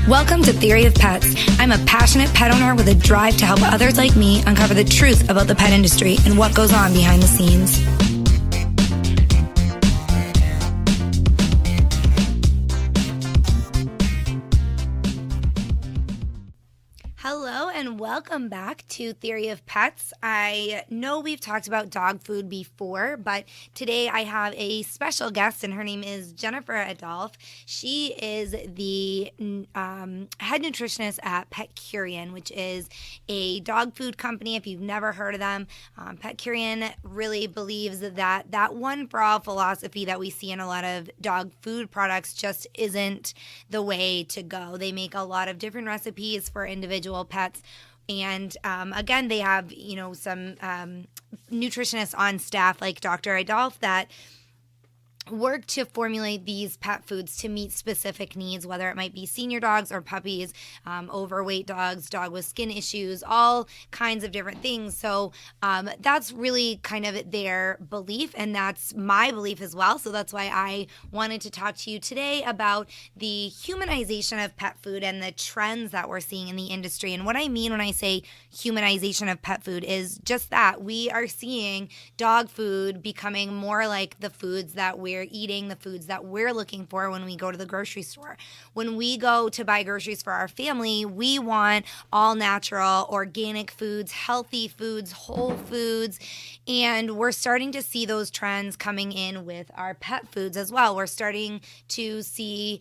Welcome to Theory of Pets. I'm a passionate pet owner with a drive to help others like me uncover the truth about the pet industry and what goes on behind the scenes. Hello and welcome back to Theory of Pets. I know we've talked about dog food before, but today I have a special guest and her name is Jennifer Adolphe. She is the head nutritionist at Petcurean, which is a dog food company. If you've never heard of them, Petcurean really believes that one for all philosophy that we see in a lot of dog food products just isn't the way to go. They make a lot of different recipes for individual pets. And again, they have, some nutritionists on staff like Dr. Adolphe that work to formulate these pet foods to meet specific needs, whether it might be senior dogs or puppies, overweight dogs, dog with skin issues, all kinds of different things. So that's really kind of their belief, and that's my belief as well. So that's why I wanted to talk to you today about the humanization of pet food and the trends that we're seeing in the industry. And what I mean when I say humanization of pet food is just that. We are seeing dog food becoming more like the foods that we're eating, the foods that we're looking for when we go to the grocery store. When we go to buy groceries for our family, we want all natural, organic foods, healthy foods, whole foods, and we're starting to see those trends coming in with our pet foods as well. We're starting to see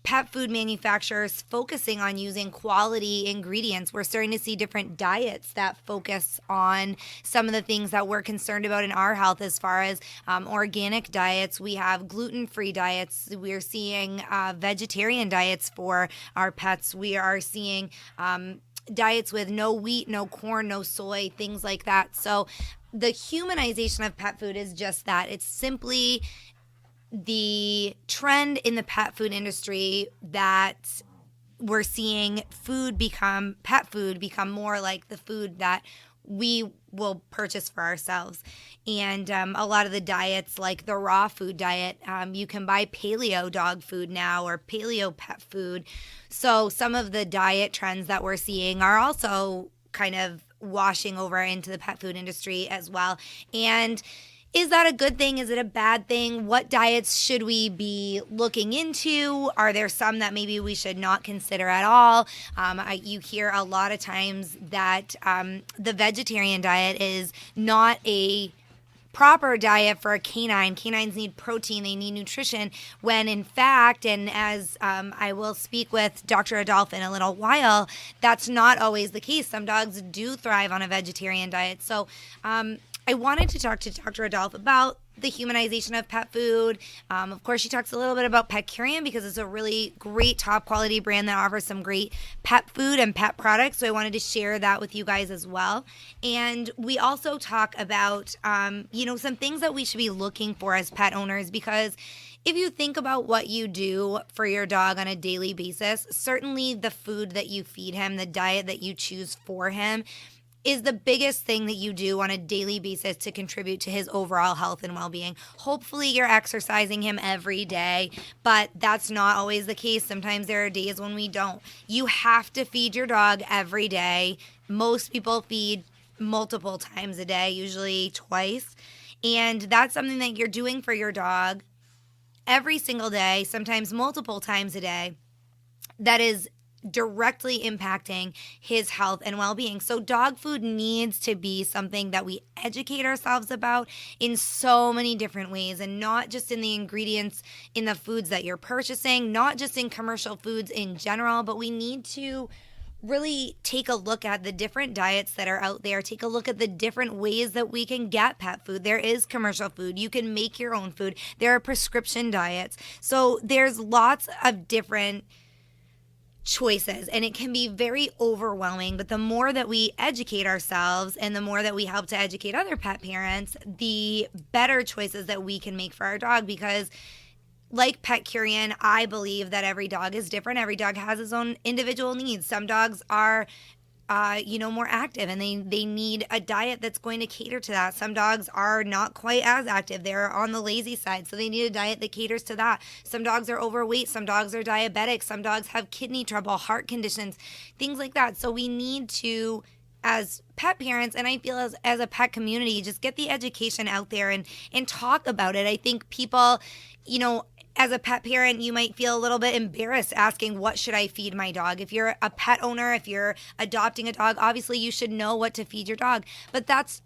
pet food manufacturers focusing on using quality ingredients. We're starting to see different diets that focus on some of the things that we're concerned about in our health as far as organic diets. We have gluten-free diets. We're seeing vegetarian diets for our pets. We are seeing diets with no wheat, no corn, no soy, things like that. So the humanization of pet food is just that. It's simply the trend in the pet food industry that we're seeing pet food become more like the food that we will purchase for ourselves. And a lot of the diets, like the raw food diet, you can buy paleo dog food now or paleo pet food. So some of the diet trends that we're seeing are also kind of washing over into the pet food industry as well. And is that a good thing? Is it a bad thing? What diets should we be looking into? Are there some that maybe we should not consider at all? You hear a lot of times that the vegetarian diet is not a proper diet for a canine. Canines need protein, they need nutrition, when in fact, and as I will speak with Dr. Adolphe in a little while, that's not always the case. Some dogs do thrive on a vegetarian diet. So I wanted to talk to Dr. Adolphe about the humanization of pet food. Of course, she talks a little bit about Petcurean because it's a really great top quality brand that offers some great pet food and pet products. So I wanted to share that with you guys as well. And we also talk about, some things that we should be looking for as pet owners, because if you think about what you do for your dog on a daily basis, certainly the food that you feed him, the diet that you choose for him, is the biggest thing that you do on a daily basis to contribute to his overall health and well-being. Hopefully you're exercising him every day, but that's not always the case. Sometimes there are days when we don't. You have to feed your dog every day. Most people feed multiple times a day, usually twice. And that's something that you're doing for your dog every single day, sometimes multiple times a day. That is directly impacting his health and well-being. So dog food needs to be something that we educate ourselves about in so many different ways, and not just in the ingredients in the foods that you're purchasing, not just in commercial foods in general, but we need to really take a look at the different diets that are out there. Take a look at the different ways that we can get pet food. There is commercial food. You can make your own food. There are prescription diets. So there's lots of different choices, and it can be very overwhelming. But the more that we educate ourselves and the more that we help to educate other pet parents, the better choices that we can make for our dog. Because like Petcurean, I believe that every dog is different. Every dog has his own individual needs. Some dogs are more active, and they need a diet that's going to cater to that. Some dogs are not quite as active. They're on the lazy side, so they need a diet that caters to that. Some dogs are overweight. Some dogs are diabetic. Some dogs have kidney trouble, heart conditions, things like that. So we need to, as pet parents, and I feel as a pet community, just get the education out there and talk about it. I think people, as a pet parent, you might feel a little bit embarrassed asking, what should I feed my dog? If you're a pet owner, if you're adopting a dog, obviously you should know what to feed your dog. But that's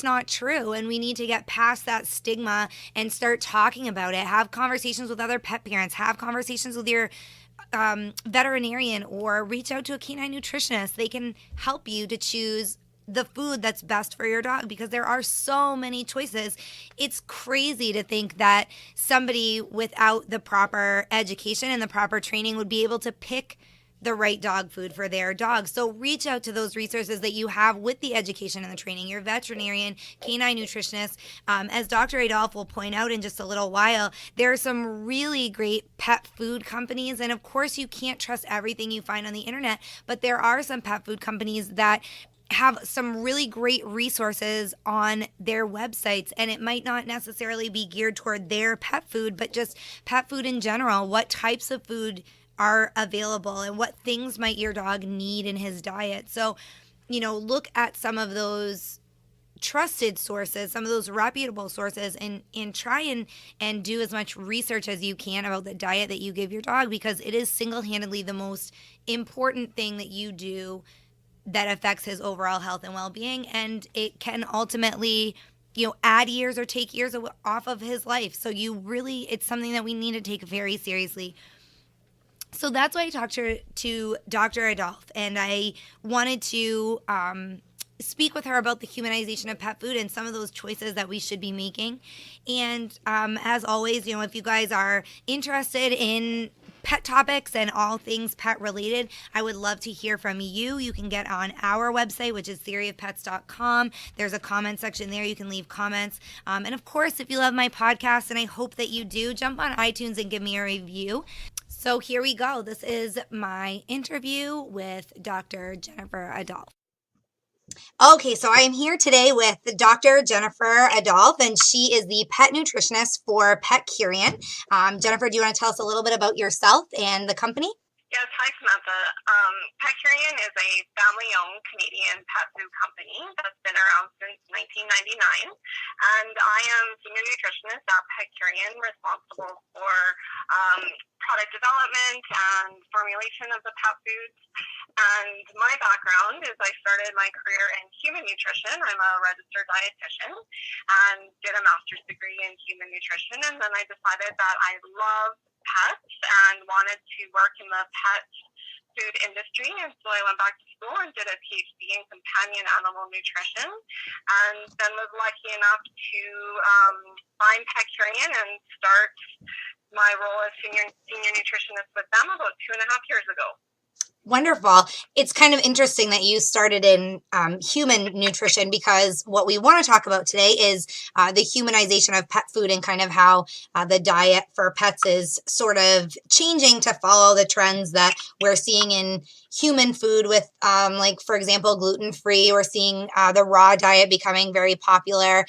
not true. And we need to get past that stigma and start talking about it. Have conversations with other pet parents. Have conversations with your veterinarian, or reach out to a canine nutritionist. They can help you to choose the food that's best for your dog, because there are so many choices. It's crazy to think that somebody without the proper education and the proper training would be able to pick the right dog food for their dog. So reach out to those resources that you have with the education and the training, your veterinarian, canine nutritionist. As Dr. Adolphe will point out in just a little while, there are some really great pet food companies. And of course, you can't trust everything you find on the internet, but there are some pet food companies that have some really great resources on their websites, and it might not necessarily be geared toward their pet food, but just pet food in general. What types of food are available, and what things might your dog need in his diet? So, look at some of those trusted sources, some of those reputable sources, and try and do as much research as you can about the diet that you give your dog, because it is single-handedly the most important thing that you do that affects his overall health and well-being, and it can ultimately add years or take years off of his life. So it's something that we need to take very seriously. So that's why I talked to Dr. Adolphe, and I wanted to speak with her about the humanization of pet food and some of those choices that we should be making. And as always, if you guys are interested in pet topics and all things pet related, I would love to hear from you. You can get on our website, which is theoryofpets.com. There's a comment section there. You can leave comments. And of course, if you love my podcast, and I hope that you do, jump on iTunes and give me a review. So here we go. This is my interview with Dr. Jennifer Adolphe. Okay, so I am here today with Dr. Jennifer Adolphe, and she is the pet nutritionist for Petcurean. Jennifer, do you want to tell us a little bit about yourself and the company? Yes, hi Samantha. Petcurean is a family-owned Canadian pet food company that's been around since 1999, and I am senior nutritionist at Petcurean, responsible for product development and formulation of the pet foods. And my background is I started my career in human nutrition. I'm a registered dietitian and did a master's degree in human nutrition, and then I decided that I love pets and wanted to work in the pet food industry, and so I went back to school and did a PhD in companion animal nutrition, and then was lucky enough to find Petcurean and start my role as senior nutritionist with them about 2.5 years ago. Wonderful. It's kind of interesting that you started in human nutrition, because what we want to talk about today is the humanization of pet food, and kind of how the diet for pets is sort of changing to follow the trends that we're seeing in human food with, like, for example, gluten-free. We're seeing the raw diet becoming very popular.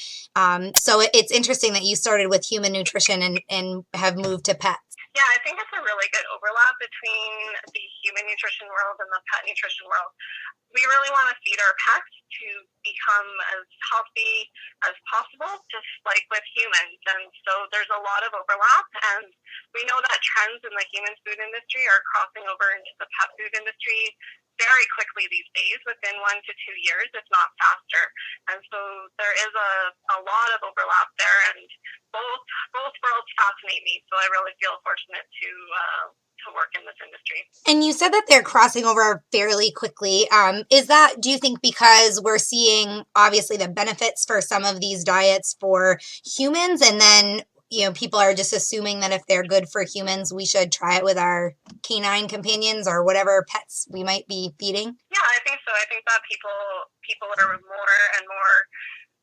So it's interesting that you started with human nutrition and have moved to pets. Yeah, I think it's a really good overlap between the human nutrition world and the pet nutrition world. We really want to feed our pets to become as healthy as possible, just like with humans. And so there's a lot of overlap, and we know that trends in the human food industry are crossing over into the pet food industry very quickly these days, within 1 to 2 years, if not faster. And so there is a lot of overlap there, and both worlds fascinate me. So I really feel fortunate to work in this industry. And you said that they're crossing over fairly quickly. Do you think because we're seeing obviously the benefits for some of these diets for humans, and then people are just assuming that if they're good for humans, we should try it with our canine companions or whatever pets we might be feeding? Yeah, I think so. I think that people are more and more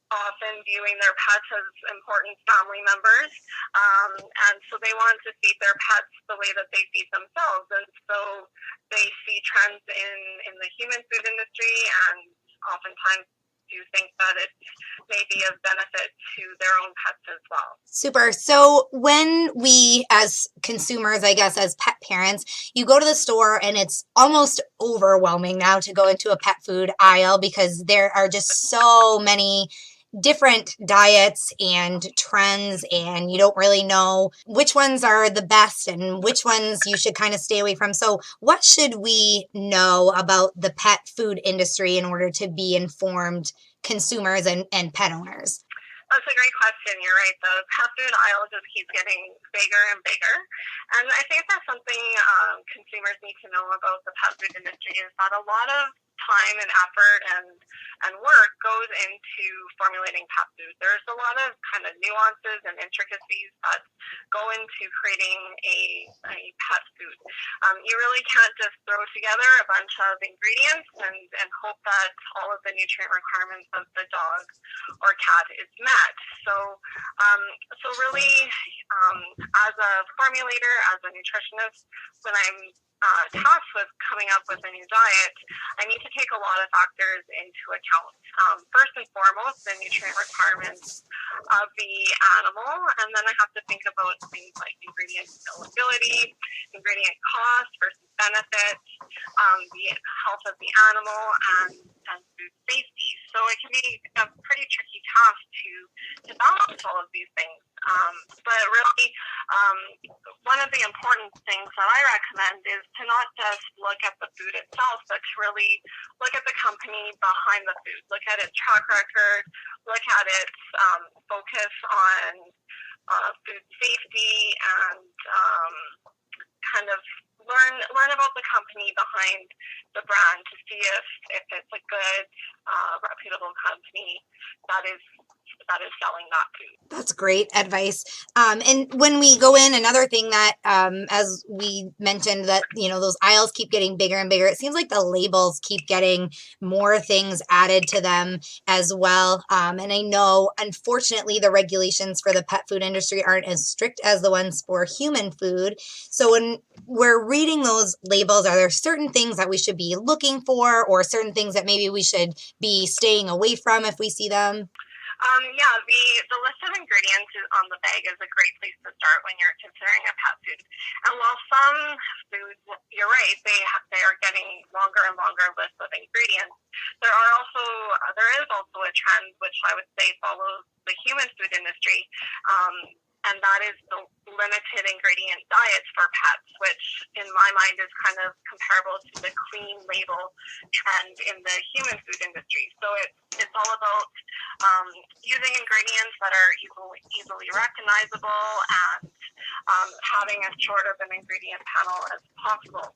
often viewing their pets as important family members. And so they want to feed their pets the way that they feed themselves. And so they see trends in the human food industry and oftentimes do think that it may be of benefit to their own pets as well. Super. So when we, as consumers, I guess, as pet parents, you go to the store and it's almost overwhelming now to go into a pet food aisle because there are just so many different diets and trends, and you don't really know which ones are the best and which ones you should kind of stay away from. So what should we know about the pet food industry in order to be informed consumers and pet owners? That's a great question. You're right. The pet food aisle just keeps getting bigger and bigger. And I think that's something consumers need to know about the pet food industry is that a lot of time and effort and work goes into formulating pet food. There's a lot of kind of nuances and intricacies that go into creating a pet food. You really can't just throw together a bunch of ingredients and hope that all of the nutrient requirements of the dog or cat is met. So really, as a formulator, as a nutritionist, when I'm tasked with coming up with a new diet, I need to take a lot of factors into account. First and foremost, the nutrient requirements of the animal, and then I have to think about things like ingredient availability, ingredient cost versus benefit, the health of the animal, and food safety. So it can be a pretty tricky task to balance all of these things. But really, one of the important things that I recommend is to not just look at the food itself, but to really look at the company behind the food, look at its track record, look at its focus on food safety, and kind of learn about the company behind the brand to see if it's a good, reputable company that is selling that food. That's great advice. And when we go in, another thing that, as we mentioned, that, those aisles keep getting bigger and bigger. It seems like the labels keep getting more things added to them as well. And I know, unfortunately, the regulations for the pet food industry aren't as strict as the ones for human food. So when we're reading those labels, are there certain things that we should be looking for, or certain things that maybe we should be staying away from if we see them? The list of ingredients on the bag is a great place to start when you're considering a pet food. And while some foods, you're right, they are getting longer and longer lists of ingredients, there is also a trend which I would say follows the human food industry, and that is the limited ingredient diets for pets, which in my mind is kind of comparable to the clean label trend in the human food industry. So it's all about using ingredients that are easily recognizable and having as short of an ingredient panel as possible.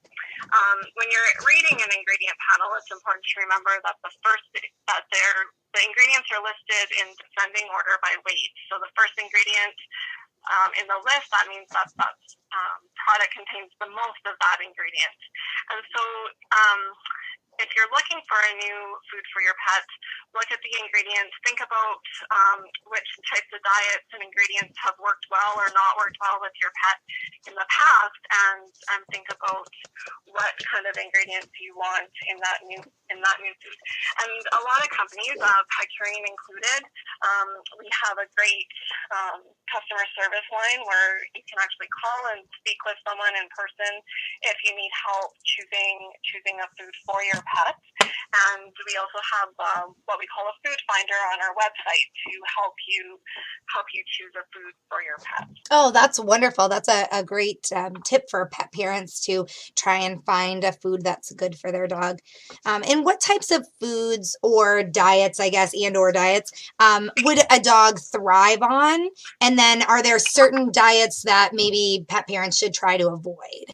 When you're reading an ingredient panel, it's important to remember that the ingredients are listed in descending order by weight. So the first ingredient in the list, that means that product contains the most of that ingredient. And so if you're looking for a new food for your pet, look at the ingredients, think about which types of diets and ingredients have worked well or not worked well with your pet in the past, and think about what kind of ingredients you want in that new food. And a lot of companies, Petcurean included, we have a great customer service line where you can actually call and speak with someone in person if you need help choosing a food for your pet. And we also have what we call a food finder on our website to help you choose a food for your pet. Oh, that's wonderful. That's a great tip for pet parents to try and find a food that's good for their dog. And what types of foods or diets, I guess, or diets, would a dog thrive on? And then are there certain diets that maybe pet parents should try to avoid?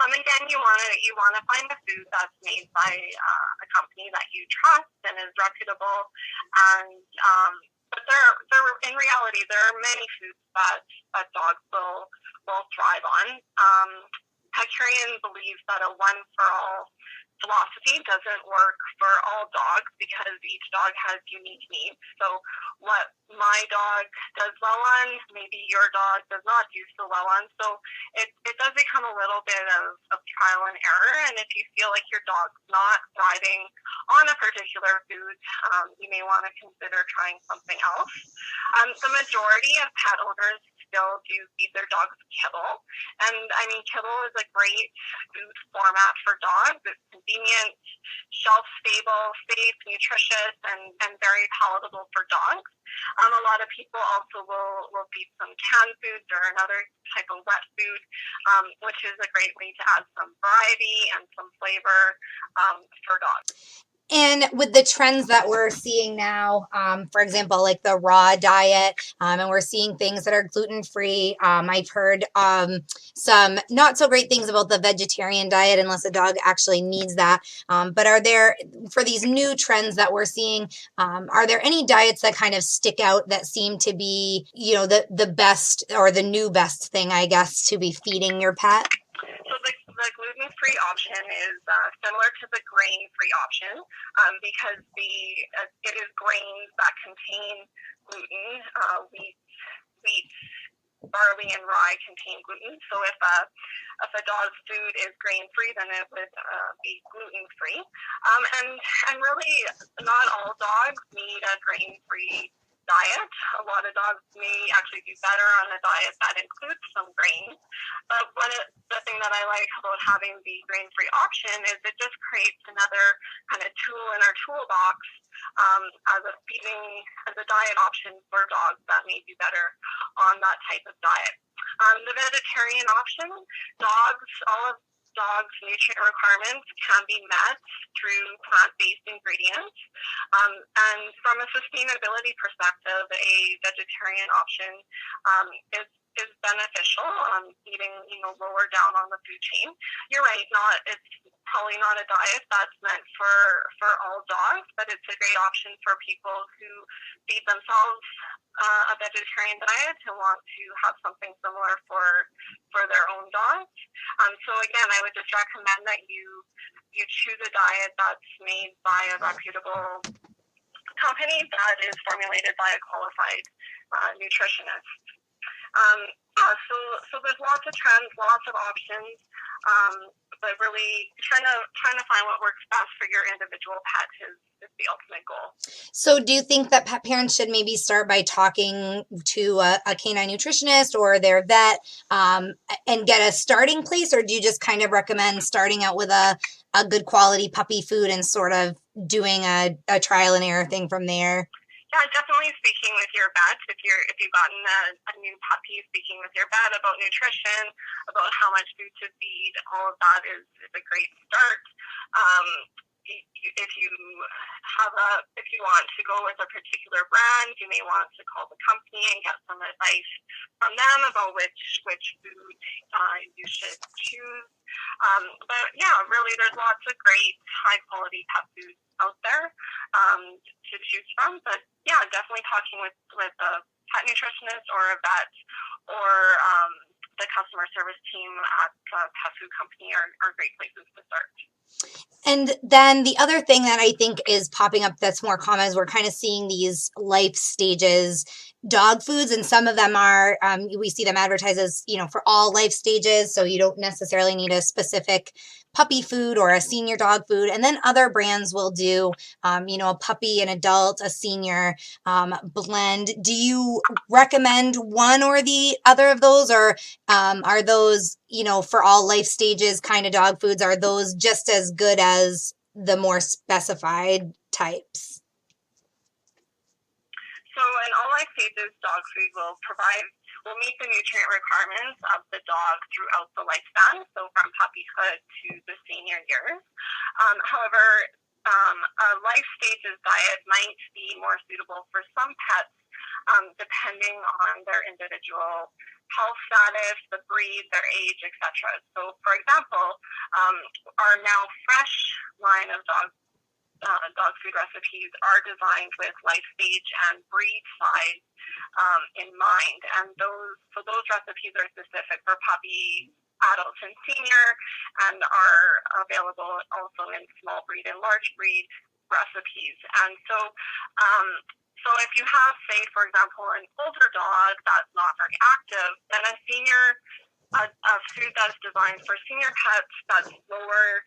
Again, you want to find a food that's made by a company that you trust and is reputable. And but in reality, there are many foods that dogs will thrive on. Petcurean believes that a one for all philosophy doesn't work for all dogs because each dog has unique needs. So what my dog does well on, maybe your dog does not do so well on. So it does become a little bit of trial and error. And if you feel like your dog's not thriving on a particular food, you may want to consider trying something else. The majority of pet owners still do feed their dogs kibble. And I mean, kibble is a great food format for dogs. It's convenient, shelf stable, safe, nutritious, and very palatable for dogs. A lot of people also will feed some canned foods or another type of wet food, which is a great way to add some variety and some flavor for dogs. And with the trends that we're seeing now, for example, like the raw diet, and we're seeing things that are gluten-free. I've heard some not so great things about the vegetarian diet unless a dog actually needs that. But are there, for these new trends that we're seeing, are there any diets that kind of stick out that seem to be, you know, the best or the new best thing, I guess, to be feeding your pet? So the gluten-free option is similar to the grain-free option because it is grains that contain gluten. Wheat, barley, and rye contain gluten. So if a dog's food is grain-free, then it would be gluten-free. And really, not all dogs need a grain-free diet. A lot of dogs may actually do better on a diet that includes some grains. But the thing that I like about having the grain-free option is it just creates another kind of tool in our toolbox as a diet option for dogs that may do better on that type of diet. The vegetarian option, all of dogs' nutrient requirements can be met through plant-based ingredients. And from a sustainability perspective, a vegetarian option is beneficial, eating lower down on the food chain. You're right, it's probably not a diet that's meant for all dogs, but it's a great option for people who feed themselves a vegetarian diet and want to have something similar for their own dogs. So again, I would just recommend that you choose a diet that's made by a reputable company that is formulated by a qualified nutritionist. So there's lots of trends, lots of options, but really trying to find what works best for your individual pet is the ultimate goal. So do you think that pet parents should maybe start by talking to a canine nutritionist or their vet and get a starting place, or do you just kind of recommend starting out with a good quality puppy food and sort of doing a trial and error thing from there? Yeah, definitely speaking with your vet. If you've gotten a new puppy, speaking with your vet about nutrition, about how much food to feed, all of that is a great start. If you want to go with a particular brand, you may want to call the company and get some advice from them about which food you should choose. But yeah, really, there's lots of great high quality pet foods out there to choose from. But yeah, definitely talking with a pet nutritionist or a vet or the customer service team at a pet food company are great places to start. And then the other thing that I think is popping up that's more common is we're kind of seeing these life stages dog foods, and some of them are, we see them advertised as, for all life stages, so you don't necessarily need a specific puppy food or a senior dog food. And then other brands will do, a puppy, an adult, a senior blend. Do you recommend one or the other of those, or are those, for all life stages kind of dog foods, are those just as good as the more specified types? So in all life stages, dog food will meet the nutrient requirements of the dog throughout the lifespan, so from puppyhood to the senior years. However, a life stages diet might be more suitable for some pets, depending on their individual health status, the breed, their age, etc. So, for example, our now fresh line of dog food recipes are designed with life stage and breed size in mind, and those recipes are specific for puppies adult and senior, and are available also in small breed and large breed recipes. And so if you have, say, for example, an older dog that's not very active, then a senior a food that's designed for senior pets that's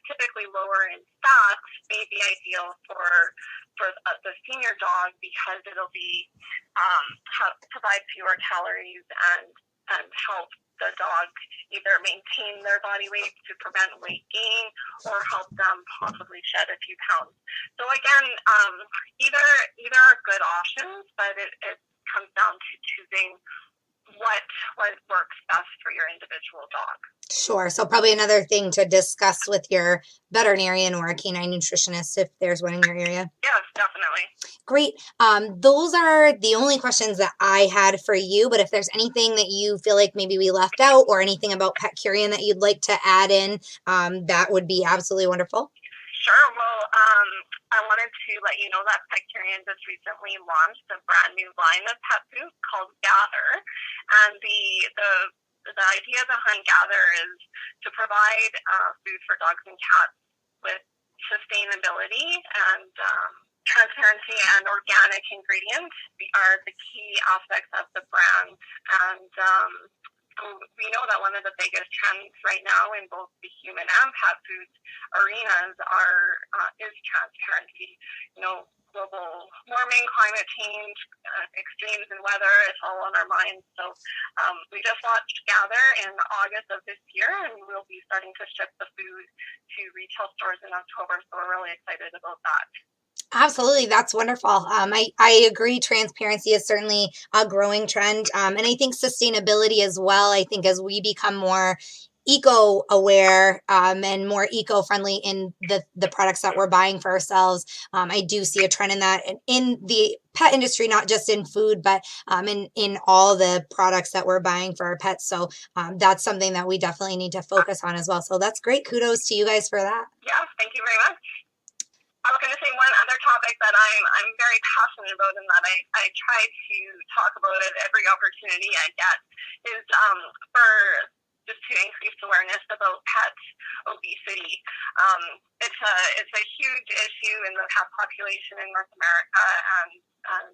typically lower in fat, may be ideal for the senior dog, because it'll be provide fewer calories and help the dog either maintain their body weight to prevent weight gain or help them possibly shed a few pounds. So again, either are good options, but it comes down to choosing what works best for your individual dog. Sure. So probably another thing to discuss with your veterinarian or a canine nutritionist if there's one in your area. Yes, definitely. Great. Those are the only questions that I had for you, but if there's anything that you feel like maybe we left out or anything about Petcurean that you'd like to add in, that would be absolutely wonderful. Sure. Well, I wanted to let you know that Petcurean just recently launched a brand new line of pet food called Gather, and the idea behind Gather is to provide food for dogs and cats with sustainability and transparency, and organic ingredients are the key aspects of the brand. And we know that one of the biggest trends right now in both the human and pet food arenas is transparency. Global warming, climate change, extremes in weather, it's all on our minds. So we just launched Gather in August of this year, and we'll be starting to ship the food to retail stores in October. So we're really excited about that. Absolutely. That's wonderful. I agree. Transparency is certainly a growing trend. And I think sustainability as well. I think as we become more eco-aware and more eco-friendly in the products that we're buying for ourselves, I do see a trend in that in the pet industry, not just in food, but in all the products that we're buying for our pets. So that's something that we definitely need to focus on as well. So that's great. Kudos to you guys for that. Yeah, thank you very much. I was going to say one other topic that I'm very passionate about, and that I try to talk about at every opportunity I get, is for just to increase awareness about pet obesity. It's a huge issue in the pet population in North America, and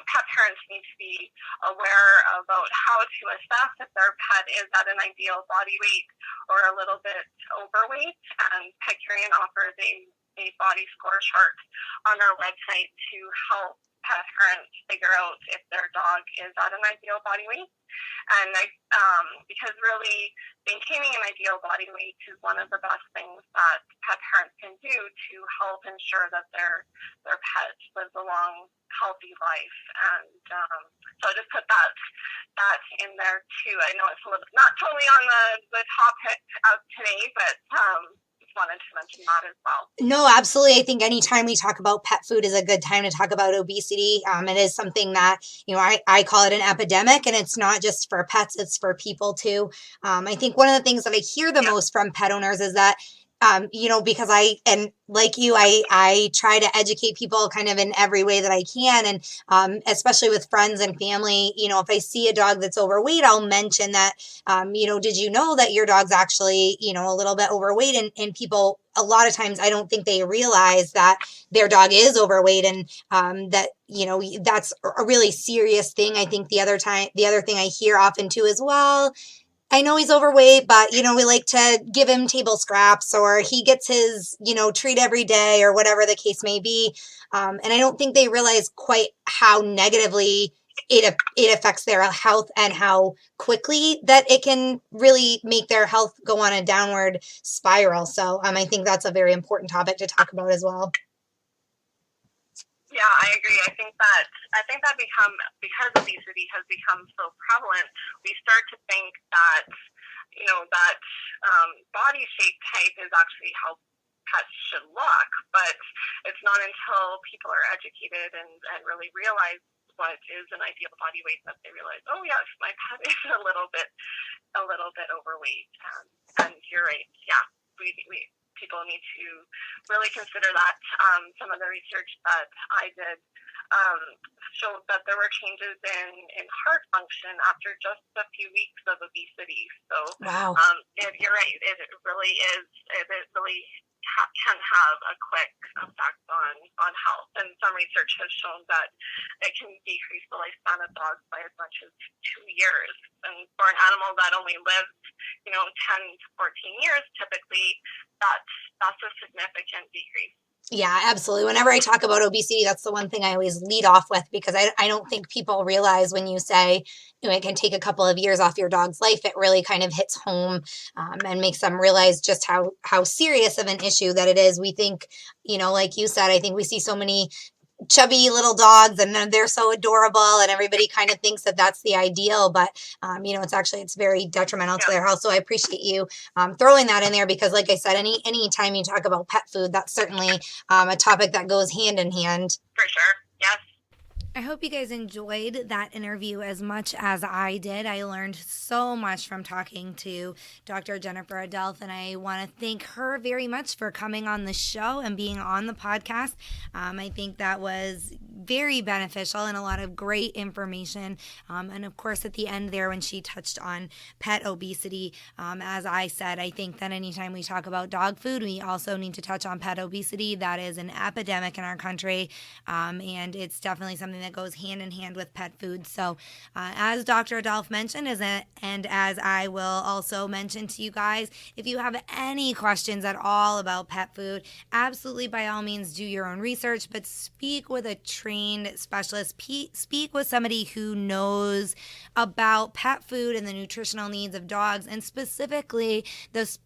pet parents need to be aware about how to assess if their pet is at an ideal body weight or a little bit overweight. And Petcurean offers a body score chart on our website to help pet parents figure out if their dog is at an ideal body weight. And because really maintaining an ideal body weight is one of the best things that pet parents can do to help ensure that their pet lives a long, healthy life. And so I just put that in there too. I know it's not totally on the topic of today, but wanted to mention that as well. No, absolutely. I think anytime we talk about pet food is a good time to talk about obesity. It is something that, I call it an epidemic, and it's not just for pets, it's for people too. I think one of the things that I hear the most from pet owners is that, because like you, I try to educate people kind of in every way that I can. And especially with friends and family, if I see a dog that's overweight, I'll mention that, did you know that your dog's actually, a little bit overweight? And people, a lot of times, I don't think they realize that their dog is overweight, and that, that's a really serious thing. I think the other thing I hear often too is, well, I know he's overweight, but, we like to give him table scraps, or he gets his, treat every day, or whatever the case may be. And I don't think they realize quite how negatively it affects their health, and how quickly that it can really make their health go on a downward spiral. So I think that's a very important topic to talk about as well. Yeah, I agree. I think that because obesity has become so prevalent, we start to think that body shape type is actually how pets should look, but it's not until people are educated and really realize what is an ideal body weight that they realize, oh yes, my pet is a little bit overweight. And you're right. Yeah, we people need to really consider that. Some of the research that I did showed that there were changes in heart function after just a few weeks of obesity. So, wow. you're right. It really is. It really can have a quick effect on health. And some research has shown that it can decrease the lifespan of dogs by as much as 2 years. And for an animal that only lives, 10 to 14 years, typically, that's a significant decrease. Yeah, absolutely. Whenever I talk about obesity, that's the one thing I always lead off with, because I don't think people realize when you say, it can take a couple of years off your dog's life, it really kind of hits home and makes them realize just how serious of an issue that it is. We think, like you said, I think we see so many chubby little dogs and they're so adorable and everybody kind of thinks that that's the ideal, but it's very detrimental to their health. So I appreciate you throwing that in there, because like I said, any time you talk about pet food, that's certainly a topic that goes hand in hand. For sure. Yes. I hope you guys enjoyed that interview as much as I did. I learned so much from talking to Dr. Jennifer Adolphe, and I want to thank her very much for coming on the show and being on the podcast. I think that was very beneficial and a lot of great information. And of course, at the end there, when she touched on pet obesity, as I said, I think that anytime we talk about dog food, we also need to touch on pet obesity. That is an epidemic in our country, and it's definitely something that goes hand in hand with pet food. So as Dr. Adolphe mentioned, and as I will also mention to you guys, if you have any questions at all about pet food, absolutely by all means do your own research, but speak with a trained specialist. Speak with somebody who knows about pet food and the nutritional needs of dogs, and specifically the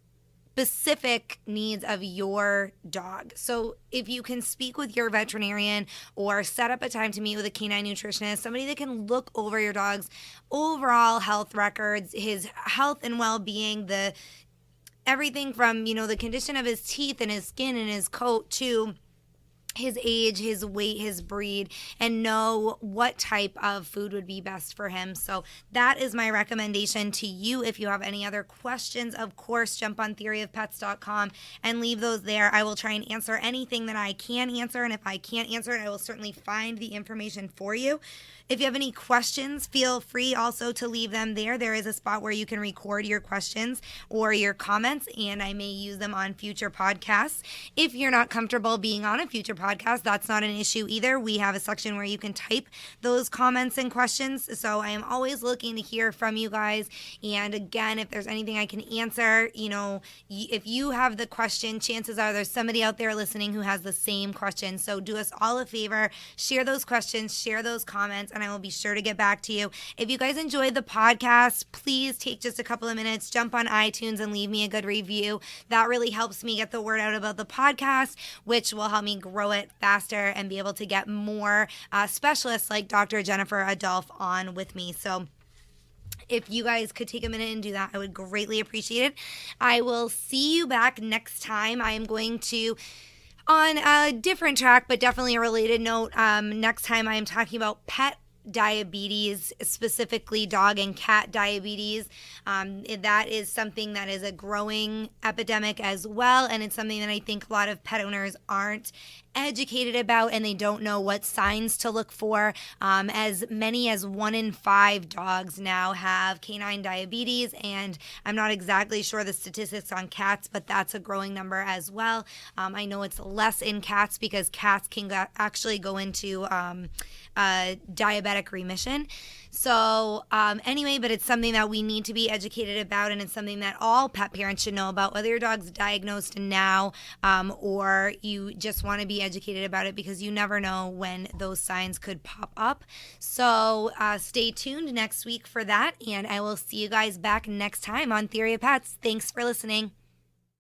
specific needs of your dog. So if you can speak with your veterinarian or set up a time to meet with a canine nutritionist, somebody that can look over your dog's overall health records, his health and well-being, everything from, the condition of his teeth and his skin and his coat to his age, his weight, his breed, and know what type of food would be best for him. So that is my recommendation to you. If you have any other questions, of course, jump on theoryofpets.com and leave those there. I will try and answer anything that I can answer, and if I can't answer it, I will certainly find the information for you. If you have any questions, feel free also to leave them there. There is a spot where you can record your questions or your comments, and I may use them on future podcasts. If you're not comfortable being on a future podcast, that's not an issue either. We have a section where you can type those comments and questions. So I am always looking to hear from you guys. And again, if there's anything I can answer, if you have the question, chances are there's somebody out there listening who has the same question. So do us all a favor, share those questions, share those comments, and I will be sure to get back to you. If you guys enjoyed the podcast, please take just a couple of minutes, jump on iTunes and leave me a good review. That really helps me get the word out about the podcast, which will help me grow it faster and be able to get more specialists like Dr. Jennifer Adolphe on with me. So if you guys could take a minute and do that, I would greatly appreciate it. I will see you back next time. I am going to, on a different track, but definitely a related note, next time I am talking about pet diabetes, specifically dog and cat diabetes. That is something that is a growing epidemic as well, and it's something that I think a lot of pet owners aren't educated about, and they don't know what signs to look for. As many as 1 in 5 dogs now have canine diabetes, and I'm not exactly sure the statistics on cats, but that's a growing number as well. I know it's less in cats because cats can actually go into diabetic remission. So anyway, but it's something that we need to be educated about, and it's something that all pet parents should know about, whether your dog's diagnosed now or you just want to be educated about it, because you never know when those signs could pop up. So stay tuned next week for that, and I will see you guys back next time on Theory of Pets. Thanks for listening.